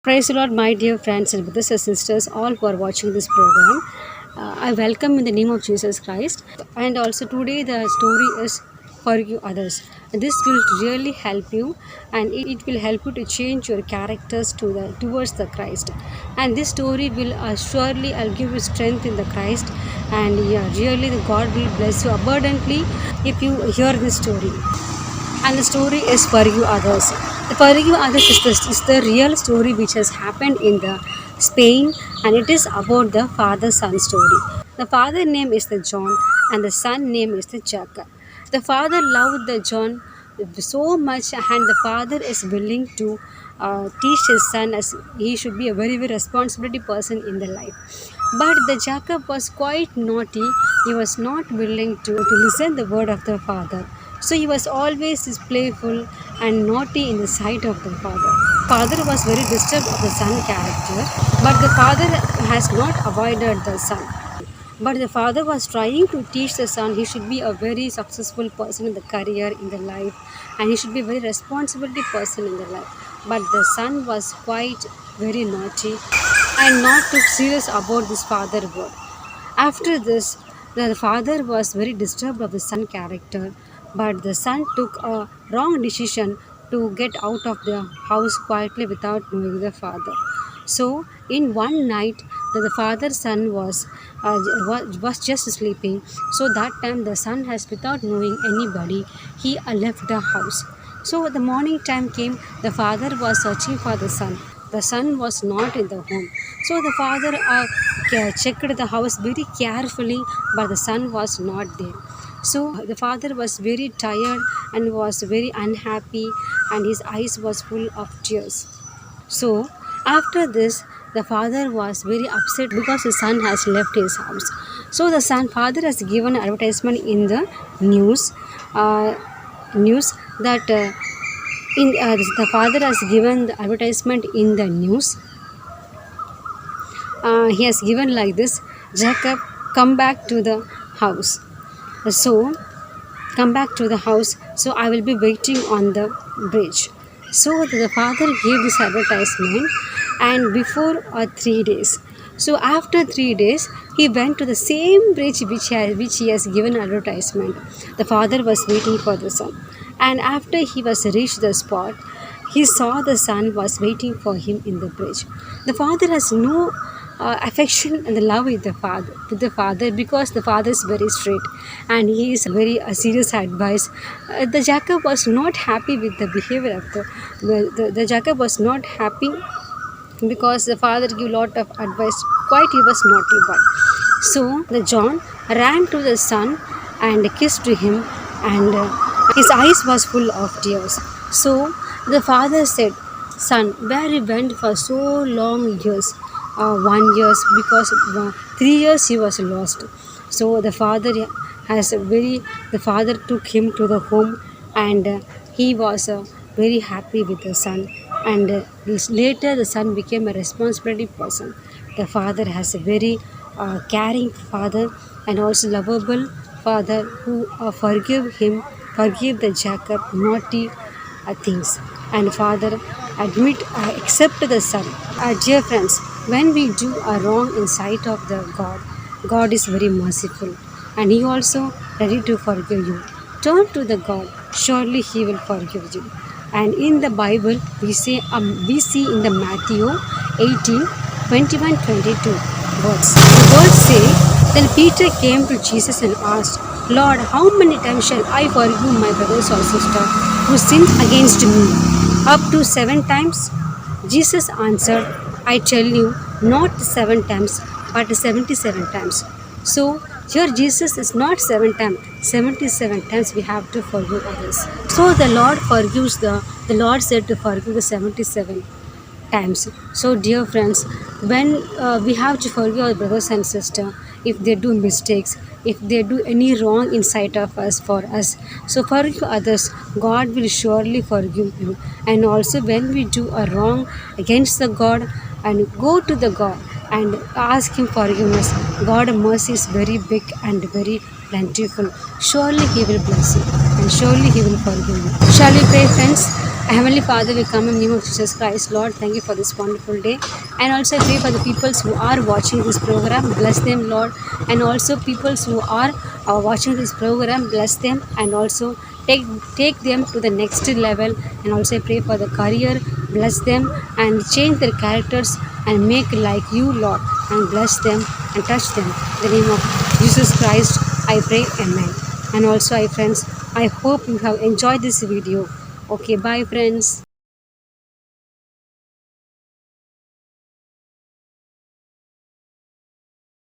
Praise the Lord, my dear friends and brothers and sisters, all who are watching this program. I welcome in the name of Jesus Christ. And also today the story is forgive others. This will really help you, and it will help you to change your characters towards the Christ. And this story will surely I'll give you strength in the Christ, and yeah, really the God will bless you abundantly if you hear this story. And the story is Forgive Others. The Forgive Others is the real story which has happened in the Spain, and it is about the father-son story. The father name is the John and the son name is the Jacob. The father loved the John so much, and the father is willing to teach his son as he should be a very responsibility person in the life. But the Jacob was quite naughty. He was not willing to listen the word of the father. So he was always playful and naughty in the sight of the father. Father was very disturbed of the son character, but the father has not avoided the son. But the father was trying to teach the son he should be a very successful person in the career, in the life, and he should be a very responsibility person in the life. But the son was quite very naughty and not too serious about this father word. After this, the father was very disturbed of the son character, but the son took a wrong decision to get out of the house quietly without knowing the father. So, in one night, the father's son was just sleeping. So that time, the son has, without knowing anybody, he left the house. So the morning time came. The father was searching for the son. The son was not in the home. So the father checked the house very carefully, but the son was not there. So the father was very tired and was very unhappy, and his eyes was full of tears. So after this, the father was very upset because his son has left his house. So the father has given advertisement in the news, uh, news that the father has given the advertisement in the news. He has given like this: Jacob, come back to the house. So come back to the house. So I will be waiting on the bridge. So the father gave this advertisement, and before 3 days. So after 3 days, he went to the same bridge which he has given advertisement. The father was waiting for the son, and after he was reached the spot, he saw the son was waiting for him in the bridge. The father has no affection and the love with the father because the father is very strict and he is very serious advice. The Jacob was not happy with the behavior of the Jacob was not happy because the father gave lot of advice. Quite he was naughty boy. So the John ran to the son and kissed him, and his eyes was full of tears. So the father said, "Son, where you went for so long years? 1 year, because 3 years he was lost." So the father took him to the home, and he was very happy with the son. And later the son became a responsibility person. The father has a very caring father and also lovable father who forgive the Jacob naughty things, and father accept the son. Dear friends, when we do a wrong in sight of the God is very merciful, and he also ready to forgive you. Turn to the God, surely he will forgive you. And in the Bible, we see in the Matthew 18:21-22 words. The words say, "Then Peter came to Jesus and asked, Lord, how many times shall I forgive my brothers or sister who sin against me? Up to 7 times?" Jesus answered, "I tell you, not 7 times, but 77 times." So here Jesus is not 7 times, 77 times we have to forgive others. So the Lord said to forgive the 77 times. So dear friends, when we have to forgive our brothers and sisters if they do mistakes, if they do any wrong inside of us for us, so forgive others, God will surely forgive you. And also when we do a wrong against the God, and go to the God and ask him forgiveness, God mercy is very big and very plentiful. Surely he will bless you, and surely he will forgive you. Shall we pray, friends? Heavenly Father, we come in the name of Jesus Christ. Lord, thank you for this wonderful day. And also I pray for the peoples who are watching this program. Bless them, Lord. And also peoples who are watching this program, bless them. And also take them to the next level. And also I pray for the career. Bless them and change their characters and make like you, Lord. And bless them and touch them. In the name of Jesus Christ, I pray. Amen. And also, friends, I hope you have enjoyed this video. Okay, bye friends.